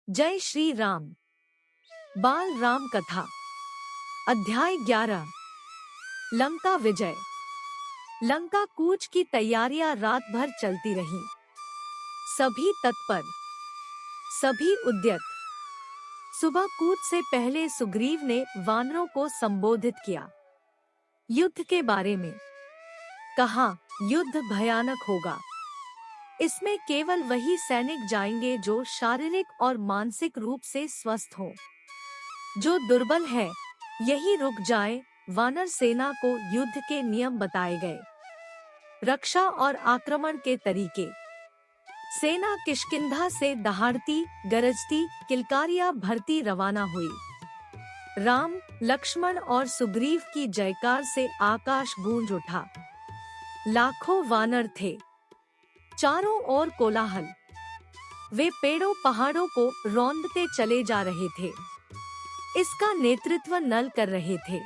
जय श्री राम। बाल राम कथा अध्याय 11। लंका विजय। लंका कूच की तैयारियां रात भर चलती रहीं। सभी तत्पर, सभी उद्यत। सुबह कूच से पहले सुग्रीव ने वानरों को संबोधित किया। युद्ध के बारे में कहा, युद्ध भयानक होगा। इसमें केवल वही सैनिक जाएंगे जो शारीरिक और मानसिक रूप से स्वस्थ हो। जो दुर्बल है यही रुक जाए। वानर सेना को युद्ध के नियम बताए गए। रक्षा और आक्रमण के तरीके। सेना किष्किंधा से दहाड़ती गरजती किलकारियां भरती रवाना हुई। राम, लक्ष्मण और सुग्रीव की जयकार से आकाश गूंज उठा। लाखों वानर थे, चारों ओर कोलाहल। वे पेड़ों पहाड़ों को रौंदते चले जा रहे थे। इसका नेतृत्व नल कर रहे थे।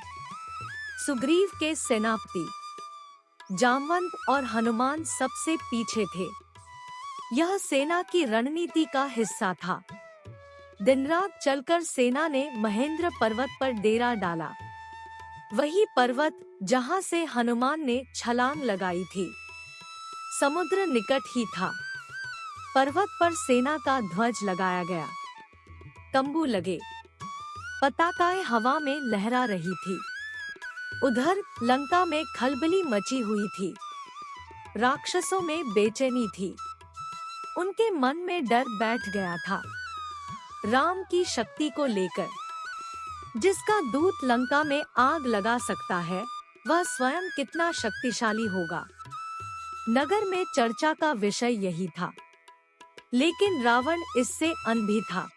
सुग्रीव के सेनापति जामवंत और हनुमान सबसे पीछे थे। यह सेना की रणनीति का हिस्सा था। दिन रात चलकर सेना ने महेंद्र पर्वत पर डेरा डाला। वही पर्वत जहां से हनुमान ने छलांग लगाई थी। समुद्र निकट ही था। पर्वत पर सेना का ध्वज लगाया गया। तंबू लगे, पताकाएं हवा में लहरा रही थी। उधर लंका में खलबली मची हुई थी। राक्षसों में बेचैनी थी। उनके मन में डर बैठ गया था, राम की शक्ति को लेकर। जिसका दूत लंका में आग लगा सकता है, वह स्वयं कितना शक्तिशाली होगा। नगर में चर्चा का विषय यही था। लेकिन रावण इससे अनभी था।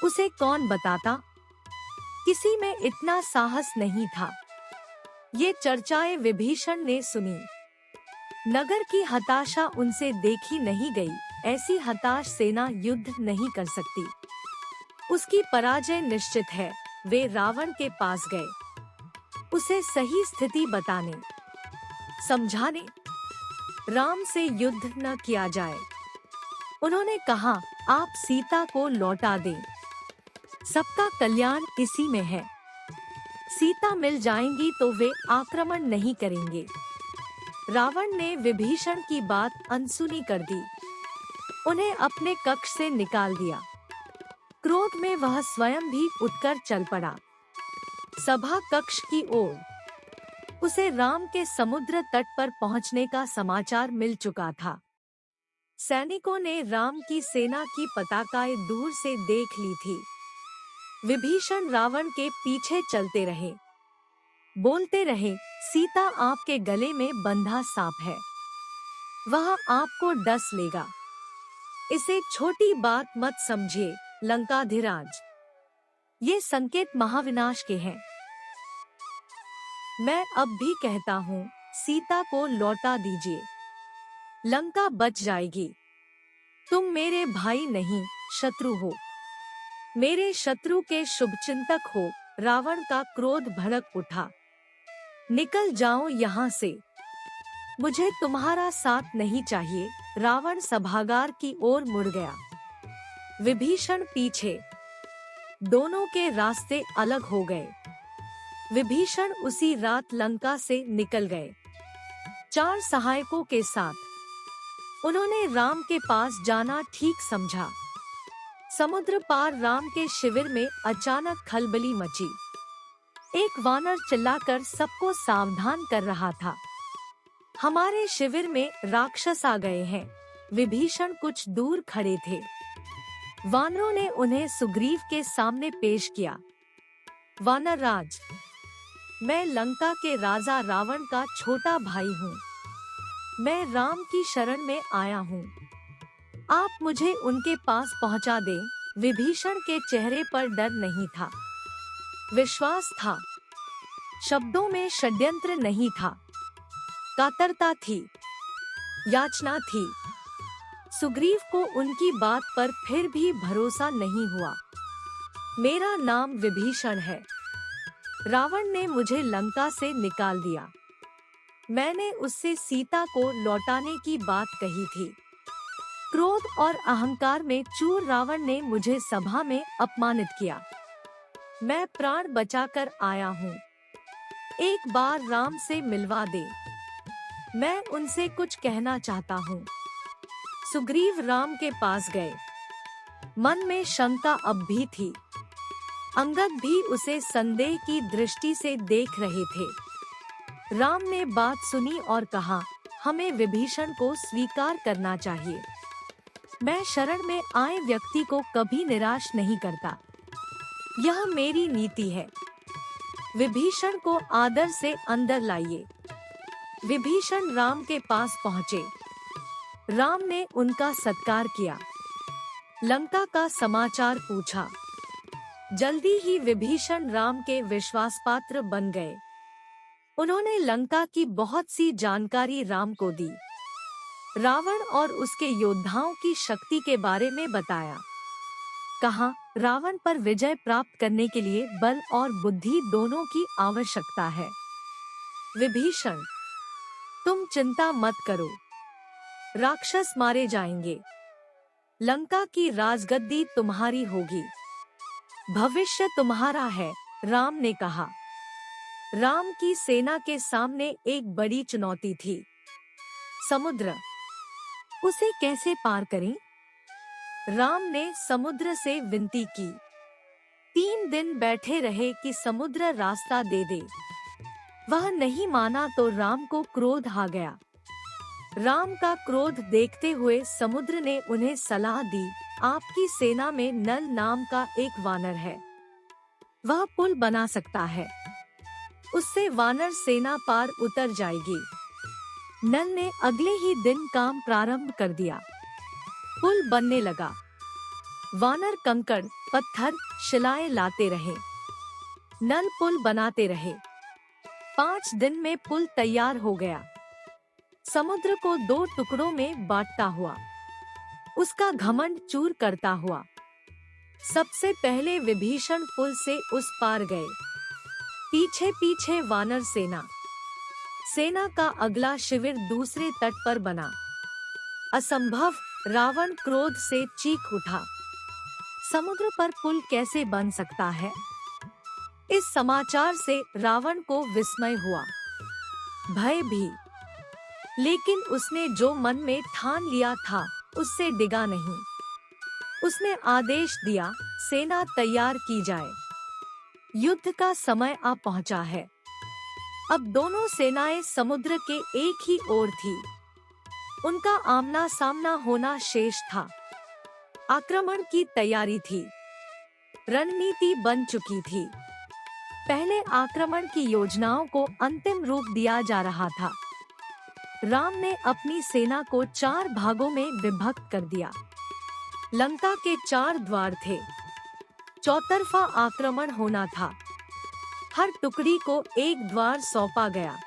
उसे कौन बताता? किसी में इतना साहस नहीं था। ये चर्चाएं विभीषण ने सुनी। नगर की हताशा उनसे देखी नहीं गई। ऐसी हताश सेना युद्ध नहीं कर सकती। उसकी पराजय निश्चित है। वे रावण के पास गए, उसे सही स्थिति बताने, समझाने। राम से युद्ध न किया जाए। उन्होंने कहा, आप सीता को लौटा दें। सबका कल्याण इसी में है। सीता मिल जाएंगी तो वे आक्रमण नहीं करेंगे। रावण ने विभीषण की बात अनसुनी कर दी। उन्हें अपने कक्ष से निकाल दिया। क्रोध में वह स्वयं भी उठकर चल पड़ा सभा कक्ष की ओर। उसे राम के समुद्र तट पर पहुंचने का समाचार मिल चुका था। सैनिकों ने राम की सेना की पताकाएं दूर से देख ली थी। विभीषण रावण के पीछे चलते रहे, बोलते रहे, सीता आपके गले में बंधा सांप है, वह आपको डस लेगा। इसे छोटी बात मत समझिए लंकाधिराज। ये संकेत महाविनाश के हैं। मैं अब भी कहता हूँ, सीता को लौटा दीजिए, लंका बच जाएगी। तुम मेरे भाई नहीं, शत्रु हो। मेरे शत्रु के शुभचिंतक हो। रावण का क्रोध भड़क उठा। निकल जाओ यहाँ से, मुझे तुम्हारा साथ नहीं चाहिए। रावण सभागार की ओर मुड़ गया। विभीषण पीछे। दोनों के रास्ते अलग हो गए। विभीषण उसी रात लंका से निकल गए, 4 सहायकों के साथ। उन्होंने राम के पास जाना ठीक समझा। समुद्र पार राम के शिविर में अचानक खलबली मची। एक वानर चिल्लाकर सबको सावधान कर रहा था, हमारे शिविर में राक्षस आ गए हैं। विभीषण कुछ दूर खड़े थे। वानरों ने उन्हें सुग्रीव के सामने पेश किया। वानर राज, मैं लंका के राजा रावण का छोटा भाई हूँ। मैं राम की शरण में आया हूँ। आप मुझे उनके पास पहुँचा दें। विभीषण के चेहरे पर डर नहीं था, विश्वास था। शब्दों में षड्यंत्र नहीं था, कातरता थी, याचना थी। सुग्रीव को उनकी बात पर फिर भी भरोसा नहीं हुआ। मेरा नाम विभीषण है। रावण ने मुझे लंका से निकाल दिया। मैंने उससे सीता को लौटाने की बात कही थी। क्रोध और अहंकार में चूर रावण ने मुझे सभा में अपमानित किया। मैं प्राण बचाकर आया हूँ, एक बार राम से मिलवा दे, मैं उनसे कुछ कहना चाहता हूँ। सुग्रीव राम के पास गए। मन में शंका अब भी थी। अंगद भी उसे संदेह की दृष्टि से देख रहे थे। राम ने बात सुनी और कहा, हमें विभीषण को स्वीकार करना चाहिए। मैं शरण में आए व्यक्ति को कभी निराश नहीं करता, यह मेरी नीति है। विभीषण को आदर से अंदर लाइए। विभीषण राम के पास पहुँचे। राम ने उनका सत्कार किया, लंका का समाचार पूछा। जल्दी ही विभीषण राम के विश्वास पात्र बन गए। उन्होंने लंका की बहुत सी जानकारी राम को दी। रावण और उसके योद्धाओं की शक्ति के बारे में बताया। कहा, रावण पर विजय प्राप्त करने के लिए बल और बुद्धि दोनों की आवश्यकता है। विभीषण, तुम चिंता मत करो, राक्षस मारे जाएंगे। लंका की राजगद्दी तुम्हारी होगी, भविष्य तुम्हारा है, राम ने कहा। राम की सेना के सामने एक बड़ी चुनौती थी, समुद्र। उसे कैसे पार करें? राम ने समुद्र से विनती की। 3 दिन बैठे रहे कि समुद्र रास्ता दे दे। वह नहीं माना तो राम को क्रोध आ गया। राम का क्रोध देखते हुए समुद्र ने उन्हें सलाह दी, आपकी सेना में नल नाम का एक वानर है, वह पुल बना सकता है, उससे वानर सेना पार उतर जाएगी। नल ने अगले ही दिन काम प्रारंभ कर दिया। पुल बनने लगा। वानर कंकड़, पत्थर, शिलाएं लाते रहे। नल पुल बनाते रहे। 5 दिन में पुल तैयार हो गया। समुद्र को 2 टुकड़ों में बांटता हुआ, उसका घमंड चूर करता हुआ, सबसे पहले विभीषण पुल से उस पार गए। पीछे पीछे वानर सेना। सेना का अगला शिविर दूसरे तट पर बना। असंभव! रावण क्रोध से चीख उठा। समुद्र पर पुल कैसे बन सकता है? इस समाचार से रावण को विस्मय हुआ, भय भी। लेकिन उसने जो मन में ठान लिया था उससे डिगा नहीं। उसने आदेश दिया, सेना तैयार की जाए, युद्ध का समय आ पहुंचा है। अब दोनों सेनाएं समुद्र के एक ही ओर थी। उनका आमना सामना होना शेष था। आक्रमण की तैयारी थी, रणनीति बन चुकी थी। पहले आक्रमण की योजनाओं को अंतिम रूप दिया जा रहा था। राम ने अपनी सेना को 4 भागों में विभक्त कर दिया। लंका के 4 द्वार थे, चौतरफा आक्रमण होना था। हर टुकड़ी को एक द्वार सौंपा गया।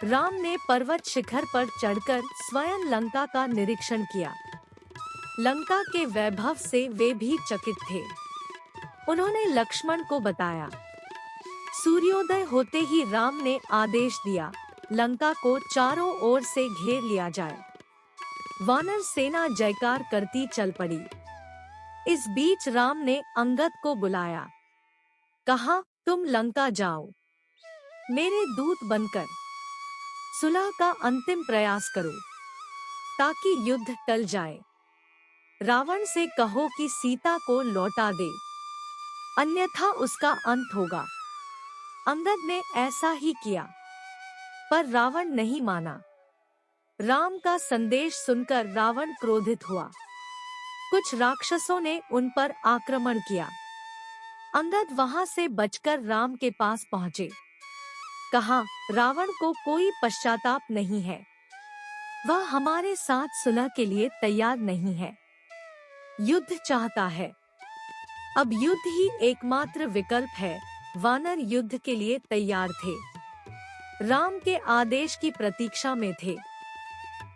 राम ने पर्वत शिखर पर चढ़कर स्वयं लंका का निरीक्षण किया। लंका के वैभव से वे भी चकित थे। उन्होंने लक्ष्मण को बताया। सूर्योदय होते ही राम ने आदेश दिया, लंका को चारों ओर से घेर लिया जाए। वानर सेना जयकार करती चल पड़ी। इस बीच राम ने अंगद को बुलाया। कहा, तुम लंका जाओ, मेरे दूत बनकर सुलह का अंतिम प्रयास करो, ताकि युद्ध टल जाए। रावण से कहो कि सीता को लौटा दे, अन्यथा उसका अंत होगा। अंगद ने ऐसा ही किया, पर रावण नहीं माना। राम का संदेश सुनकर रावण क्रोधित हुआ। कुछ राक्षसों ने उन पर आक्रमण किया। अंगद वहां से बचकर राम के पास पहुंचे। कहा, रावण को कोई पश्चाताप नहीं है, वह हमारे साथ सुलह के लिए तैयार नहीं है, युद्ध चाहता है। अब युद्ध ही एकमात्र विकल्प है। वानर युद्ध के लिए तैयार थे, राम के आदेश की प्रतीक्षा में थे।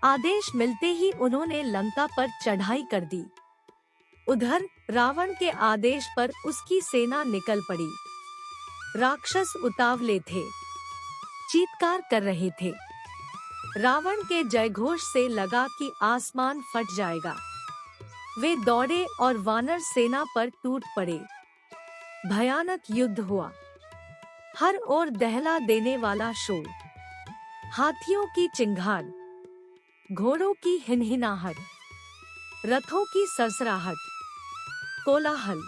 आदेश मिलते ही उन्होंने लंका पर चढ़ाई कर दी। उधर रावण के आदेश पर उसकी सेना निकल पड़ी। राक्षस उतावले थे, चीत्कार कर रहे थे। रावण के जयघोष से लगा कि आसमान फट जाएगा। वे दौड़े और वानर सेना पर टूट पड़े। भयानक युद्ध हुआ। हर ओर दहला देने वाला शोर, हाथियों की चिंगार, घोड़ों की हिनहिनाहट, रथों की सरसराहट, कोलाहल।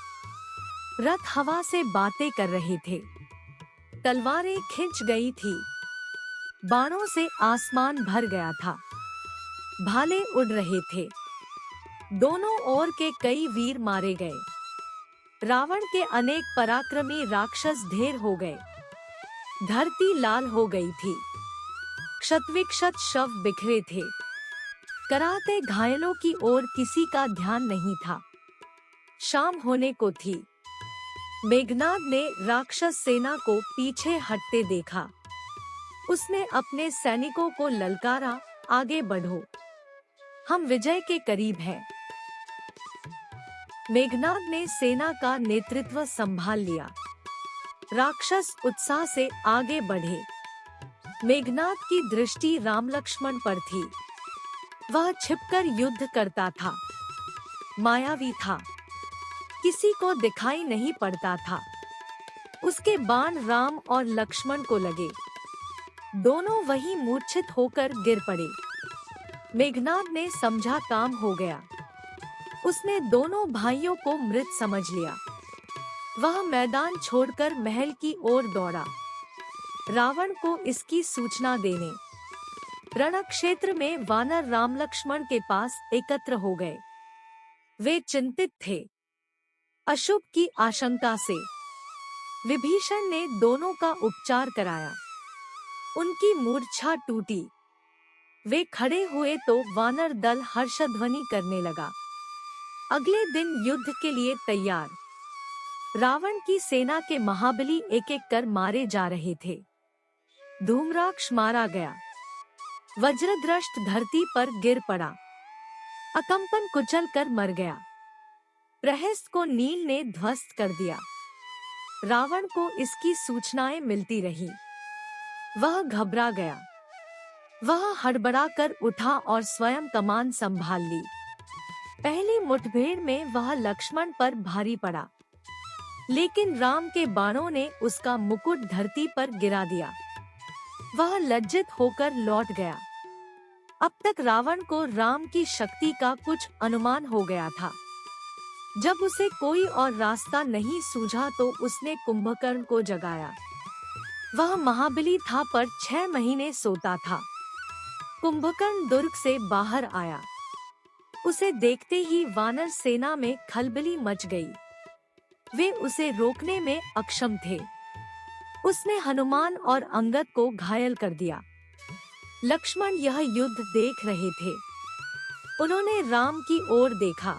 रथ हवा से बातें कर रहे थे, तलवारें खिंच गई थी, बाणों से आसमान भर गया था, भाले उड़ रहे थे। दोनों ओर के कई वीर मारे गए। रावण के अनेक पराक्रमी राक्षस ढेर हो गए। धरती लाल हो गई थी। क्षतविक्षत शव बिखरे थे। कराहते घायलों की ओर किसी का ध्यान नहीं था। शाम होने को थी। मेघनाद ने राक्षस सेना को पीछे हटते देखा। उसने अपने सैनिकों को ललकारा, आगे बढ़ो, हम विजय के करीब हैं। मेघनाद ने सेना का नेतृत्व संभाल लिया। राक्षस उत्साह से आगे बढ़े। मेघनाद की दृष्टि राम लक्ष्मण पर थी। वह छिपकर युद्ध करता था, मायावी था, किसी को दिखाई नहीं पड़ता था। उसके बाण राम और लक्ष्मण को लगे। दोनों वहीं मूर्छित होकर गिर पड़े। मेघनाद ने समझा काम हो गया। उसने दोनों भाइयों को मृत समझ लिया। वह मैदान छोड़कर महल की ओर दौड़ा, रावण को इसकी सूचना देने। रणक्षेत्र में वानर राम लक्ष्मण के पास एकत्र हो गए। वे चिंतित थे, अशुभ की आशंका से। विभीषण ने दोनों का उपचार कराया। उनकी मूर्छा टूटी। वे खड़े हुए तो वानर दल हर्षध्वनि करने लगा। अगले दिन युद्ध के लिए तैयार। रावण की सेना के महाबली एक एक कर मारे जा रहे थे। धूम्राक्ष मारा गया। वज्रदृष्ट धरती पर गिर पड़ा। अकंपन कुचल कर मर गया। प्रहस्त को नील ने ध्वस्त कर दिया। रावण को इसकी सूचनाएं मिलती रही। वह घबरा गया। वह हड़बड़ा कर उठा और स्वयं कमान संभाल ली। पहली मुठभेड़ में वह लक्ष्मण पर भारी पड़ा, लेकिन राम के बाणों ने उसका मुकुट धरती पर गिरा दिया। वह लज्जित होकर लौट गया। अब तक रावण को राम की शक्ति का कुछ अनुमान हो गया था। जब उसे कोई और रास्ता नहीं सूझा तो उसने कुंभकर्ण को जगाया। वह महाबली था पर 6 महीने सोता था। कुंभकर्ण दुर्ग से बाहर आया। उसे देखते ही वानर सेना में खलबली मच गई। वे उसे रोकने में अक्षम थे। उसने हनुमान और अंगद को घायल कर दिया। लक्ष्मण यह युद्ध देख रहे थे। उन्होंने राम की ओर देखा।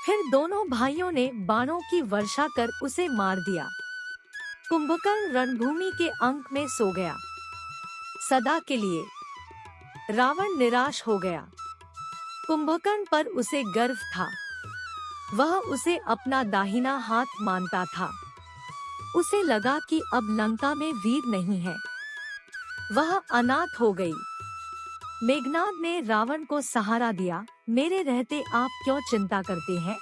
फिर दोनों भाइयों ने बाणों की वर्षा कर उसे मार दिया। कुंभकर्ण रणभूमि के अंक में सो गया, सदा के लिए। रावण निराश हो गया। कुंभकर्ण पर उसे गर्व था। वह उसे अपना दाहिना हाथ मानता था। उसे लगा कि अब लंका में वीर नहीं है। वह अनाथ हो गई। मेघनाद ने रावण को सहारा दिया। मेरे रहते आप क्यों चिंता करते हैं?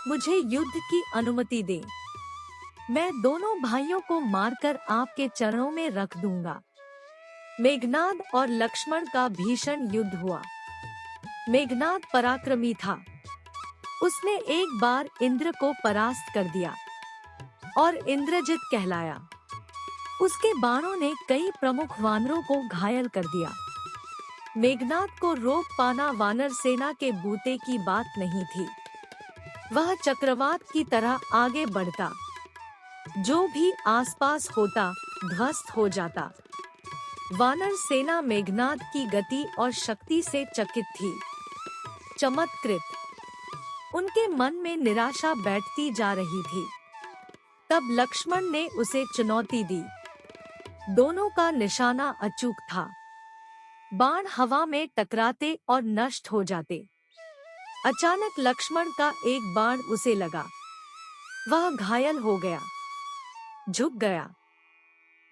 मुझे युद्ध की अनुमति दें। मैं दोनों भाइयों को मारकर आपके चरणों में रख दूंगा। मेघनाद और लक्ष्मण का भीषण युद्ध हुआ। मेघनाद पराक्रमी था। उसने एक बार इंद्र को परास्त कर दिया और इंद्रजित कहलाया। उसके बाणों ने कई प्रमुख वानरों को घायल कर दिया। मेघनाद को रोक पाना वानर सेना के बूते की बात नहीं थी। वह चक्रवात की तरह आगे बढ़ता। जो भी आसपास होता ध्वस्त हो जाता। वानर सेना मेघनाद की गति और शक्ति से चकित थी, चमत्कृत। उनके मन में निराशा बैठती जा रही थी। तब लक्ष्मण ने उसे चुनौती दी। दोनों का निशाना अचूक था। बाण हवा में टकराते और नष्ट हो जाते। अचानक लक्ष्मण का एक बाण उसे लगा। वह घायल हो गया, झुक गया।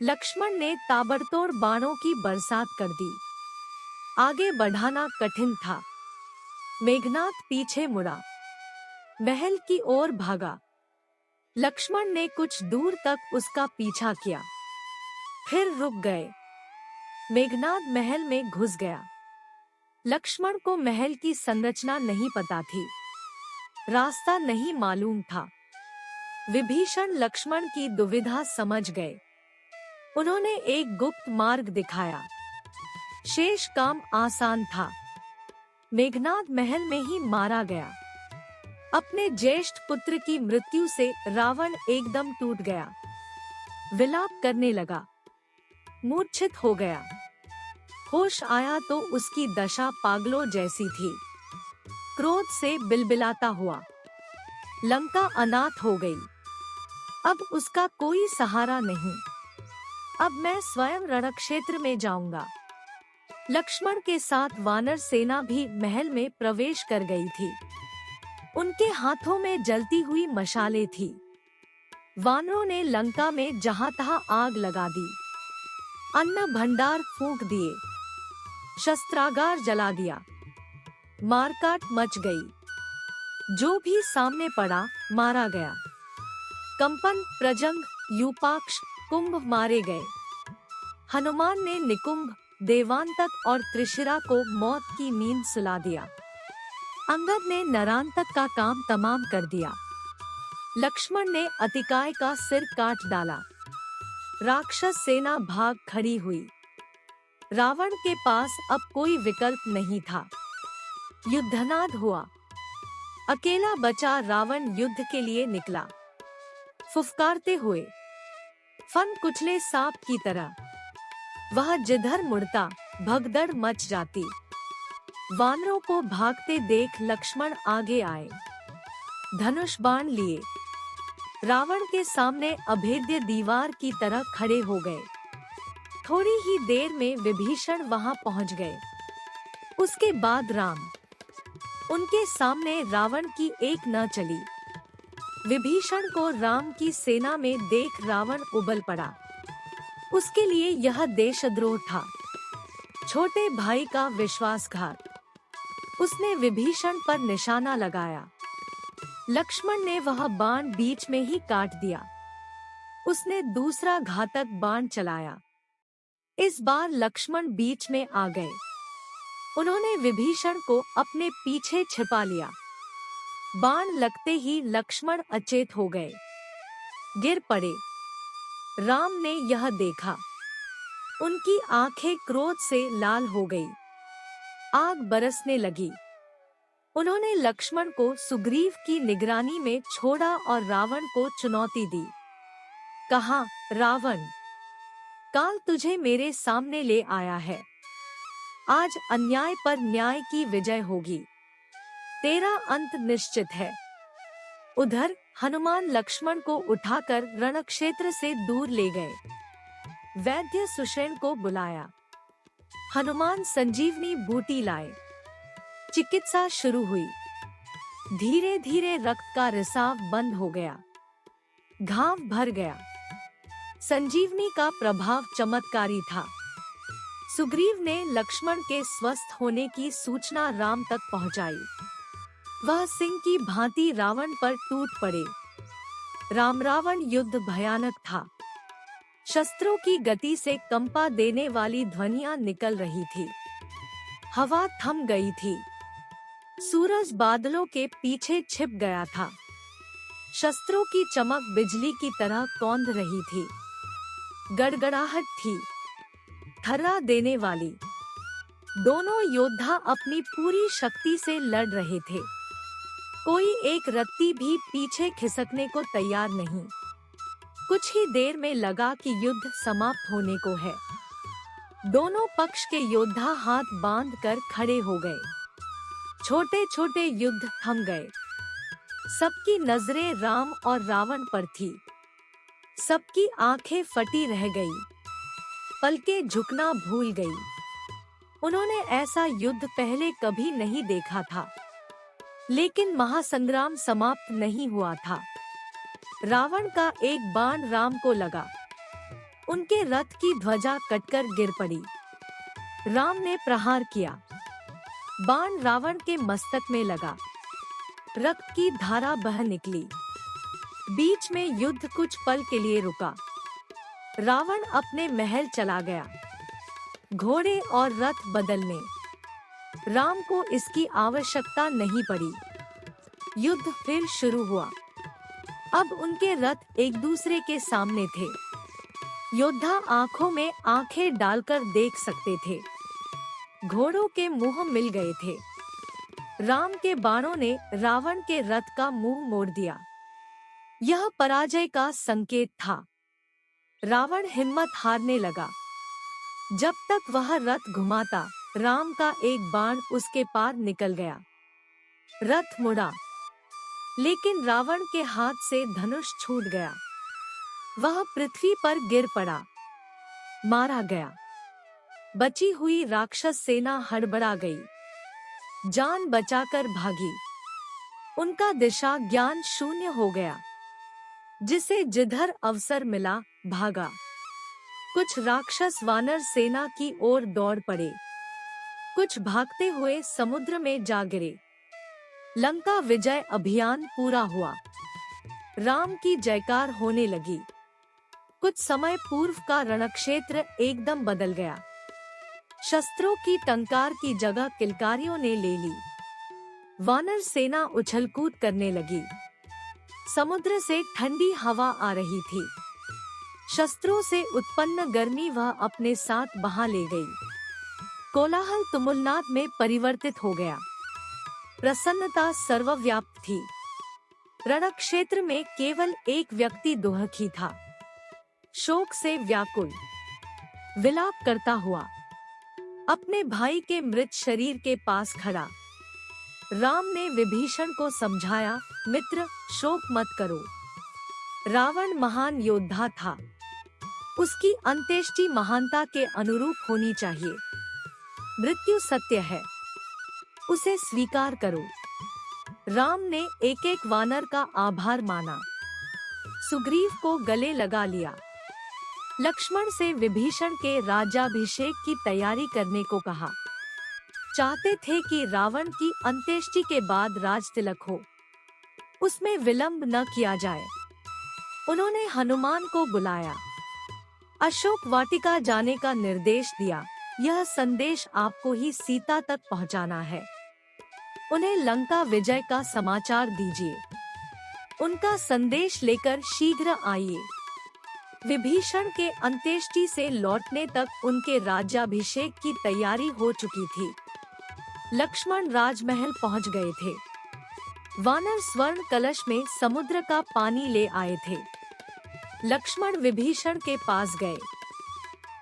लक्ष्मण ने ताबड़तोड़ बाणों की बरसात कर दी। आगे बढ़ाना कठिन था। मेघनाद पीछे मुड़ा, महल की ओर भागा। लक्ष्मण ने कुछ दूर तक उसका पीछा किया, फिर रुक गए। मेघनाद महल में घुस गया। लक्ष्मण को महल की संरचना नहीं पता थी, रास्ता नहीं मालूम था। विभीषण लक्ष्मण की दुविधा समझ गए। उन्होंने एक गुप्त मार्ग दिखाया। शेष काम आसान था। मेघनाद महल में ही मारा गया। अपने ज्येष्ठ पुत्र की मृत्यु से रावण एकदम टूट गया। विलाप करने लगा, मूर्छित हो गया। होश आया तो उसकी दशा पागलों जैसी थी। क्रोध से बिलबिलाता हुआ। लंका अनाथ हो गई। अब उसका कोई सहारा नहीं। अब मैं स्वयं रणक्षेत्र में जाऊंगा। लक्ष्मण के साथ वानर सेना भी महल में प्रवेश कर गई थी। उनके हाथों में जलती हुई मशालें थी। वानरों ने लंका में जहां तहां आग लगा दी, अन्न भंडार फूंक दिए, शस्त्रागार जला दिया। मारकाट मच गई। जो भी सामने पड़ा मारा गया। कंपन, प्रजंग, यूपाक्ष, कुंभ मारे गए। हनुमान ने निकुंभ, देवांतक और त्रिशिरा को मौत की नींद सुला दिया। अंगद ने नरांतक का काम तमाम कर दिया। लक्ष्मण ने अतिकाय का सिर काट डाला। राक्षस सेना भाग खड़ी हुई। रावण के पास अब कोई विकल्प नहीं था। युद्धनाद हुआ। अकेला बचा रावण युद्ध के लिए निकला, फुफकारते हुए, फन कुचले सांप की तरह। वह जिधर मुड़ता भगदड़ मच जाती। वानरों को भागते देख लक्ष्मण आगे आए, धनुष बाण लिए। रावण के सामने अभेद्य दीवार की तरह खड़े हो गए। थोड़ी ही देर में विभीषण वहां पहुंच गए। उसके बाद राम। उनके सामने रावण की एक न चली। विभीषण को राम की सेना में देख रावण उबल पड़ा। उसके लिए यह देशद्रोह था, छोटे भाई का विश्वासघात। उसने विभीषण पर निशाना लगाया। लक्ष्मण ने वह बाण बीच में ही काट दिया। उसने दूसरा घातक बाण चलाया। इस बार लक्ष्मण बीच में आ गए। उन्होंने विभीषण को अपने पीछे छिपा लिया। बाण लगते ही लक्ष्मण अचेत हो गए, गिर पड़े। राम ने यह देखा। उनकी आंखें क्रोध से लाल हो गई, आग बरसने लगी। उन्होंने लक्ष्मण को सुग्रीव की निगरानी में छोड़ा और रावण को चुनौती दी। कहा, रावण, काल तुझे मेरे सामने ले आया है। आज अन्याय पर न्याय की विजय होगी। तेरा अंत निश्चित है। उधर हनुमान लक्ष्मण को उठाकर रणक्षेत्र से दूर ले गए। वैद्य सुषेण को बुलाया। हनुमान संजीवनी बूटी लाए। चिकित्सा शुरू हुई। धीरे धीरे रक्त का रिसाव बंद हो गया, घाव भर गया। संजीवनी का प्रभाव चमत्कारी था। सुग्रीव ने लक्ष्मण के स्वस्थ होने की सूचना राम तक पहुंचाई। वह सिंह की भांति रावण पर टूट पड़े। राम रावण युद्ध भयानक था। शस्त्रों की गति से कंपा देने वाली ध्वनियां निकल रही थी। हवा थम गई थी। सूरज बादलों के पीछे छिप गया था। शस्त्रों की चमक बिजली की तरह कौंध रही थी। गड़गड़ाहट थी, थर्रा देने वाली। दोनों योद्धा अपनी पूरी शक्ति से लड़ रहे थे। कोई एक रत्ती भी पीछे खिसकने को तैयार नहीं। कुछ ही देर में लगा कि युद्ध समाप्त होने को है। दोनों पक्ष के योद्धा हाथ बांधकर खड़े हो गए। छोटे छोटे युद्ध थम गए। सबकी नजरें राम और रावण पर थी। सबकी आंखें फटी रह गई, पलकें झुकना भूल गई। उन्होंने ऐसा युद्ध पहले कभी नहीं देखा था। लेकिन महासंग्राम समाप्त नहीं हुआ था। रावण का एक बाण राम को लगा। उनके रथ की ध्वजा कटकर गिर पड़ी। राम ने प्रहार किया। बाण रावण के मस्तक में लगा। रक्त की धारा बह निकली। बीच में युद्ध कुछ पल के लिए रुका। रावण अपने महल चला गया, घोड़े और रथ बदलने। राम को इसकी आवश्यकता नहीं पड़ी। युद्ध फिर शुरू हुआ। अब उनके रथ एक दूसरे के सामने थे। योद्धा आंखों में आंखें डालकर देख सकते थे। घोड़ों के मुंह मिल गए थे। राम के बाणों ने रावण के रथ का मुंह मोड़ दिया। यह पराजय का संकेत था। रावण हिम्मत हारने लगा। जब तक वह रथ घुमाता, राम का एक बाण उसके पार निकल गया। रथ मुड़ा, लेकिन रावण के हाथ से धनुष छूट गया। वह पृथ्वी पर गिर पड़ा, मारा गया। बची हुई राक्षस सेना हड़बड़ा गई, जान बचाकर भागी। उनका दिशा ज्ञान शून्य हो गया। जिसे जिधर अवसर मिला भागा। कुछ राक्षस वानर सेना की ओर दौड़ पड़े, कुछ भागते हुए समुद्र में जा गिरे। लंका विजय अभियान पूरा हुआ। राम की जयकार होने लगी। कुछ समय पूर्व का रणक्षेत्र एकदम बदल गया। शस्त्रों की टंकार की जगह किलकारियों ने ले ली। वानर सेना उछलकूद करने लगी। समुद्र से ठंडी हवा आ रही थी। शस्त्रों से उत्पन्न गर्मी वह अपने साथ बहा ले गई। कोलाहल तुमुलनाद में परिवर्तित हो गया। प्रसन्नता सर्वव्याप्त थी। रणक्षेत्र में केवल एक व्यक्ति दुखी था, शोक से व्याकुल, विलाप करता हुआ, अपने भाई के मृत शरीर के पास खड़ा। राम ने विभीषण को समझाया, मित्र, शोक मत करो। रावण महान योद्धा था। उसकी अंत्येष्टि महानता के अनुरूप होनी चाहिए। मृत्यु सत्य है, उसे स्वीकार करो। राम ने एक एक वानर का आभार माना। सुग्रीव को गले लगा लिया। लक्ष्मण से विभीषण के राज्याभिषेक की तैयारी करने को कहा। चाहते थे कि रावण की अंत्येष्टि के बाद राजतिलक हो, उसमें विलंब न किया जाए। उन्होंने हनुमान को बुलाया, अशोक वाटिका जाने का निर्देश दिया। यह संदेश आपको ही सीता तक पहुंचाना है। उन्हें लंका विजय का समाचार दीजिए। उनका संदेश लेकर शीघ्र आइए। विभीषण के अंत्येष्टि से लौटने तक उनके राज्याभिषेक की तैयारी हो चुकी थी। लक्ष्मण राजमहल पहुंच गए थे। वानर स्वर्ण कलश में समुद्र का पानी ले आए थे। लक्ष्मण विभीषण के पास गए,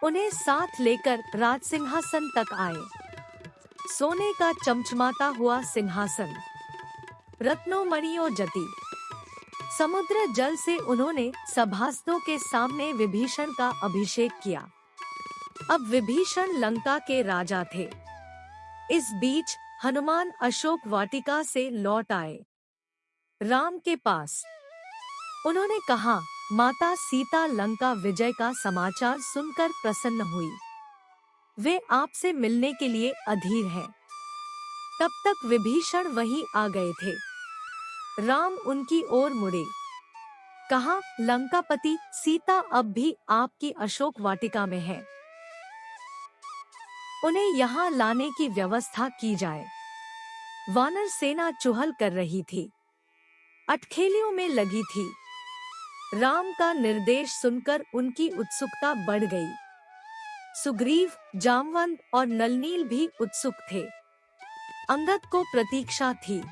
उन्हें साथ लेकर राजसिंहासन तक आए। सोने का चमचमाता हुआ सिंहासन, रत्नों मणियों जति। समुद्र जल से उन्होंने सभासदों के सामने विभीषण का अभिषेक किया। अब विभीषण लंका के राजा थे। इस बीच हनुमान अशोक वाटिका से लौट आए राम के पास। उन्होंने कहा, माता सीता लंका विजय का समाचार सुनकर प्रसन्न हुई। वे आपसे मिलने के लिए अधीर हैं। तब तक विभीषण वहीं आ गए थे। राम उनकी ओर मुड़े, कहा, लंकापति, सीता अब भी आपकी अशोक वाटिका में है। उन्हें यहाँ लाने की व्यवस्था की जाए। वानर सेना चुहल कर रही थी, अटखेलियों में लगी थी। राम का निर्देश सुनकर उनकी उत्सुकता बढ़ गई। सुग्रीव, जामवंत और नलनील भी उत्सुक थे। अंगद को प्रतीक्षा थी।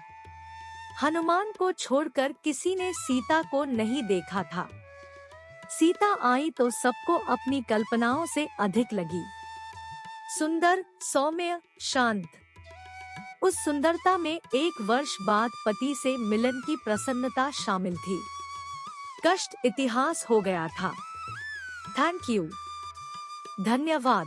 हनुमान को छोड़कर किसी ने सीता को नहीं देखा था। सीता आई तो सबको अपनी कल्पनाओं से अधिक लगी। सुंदर, सौम्य, शांत। उस सुंदरता में 1 वर्ष बाद पति से मिलन की प्रसन्नता शामिल थी। कष्ट इतिहास हो गया था। Thank you. धन्यवाद।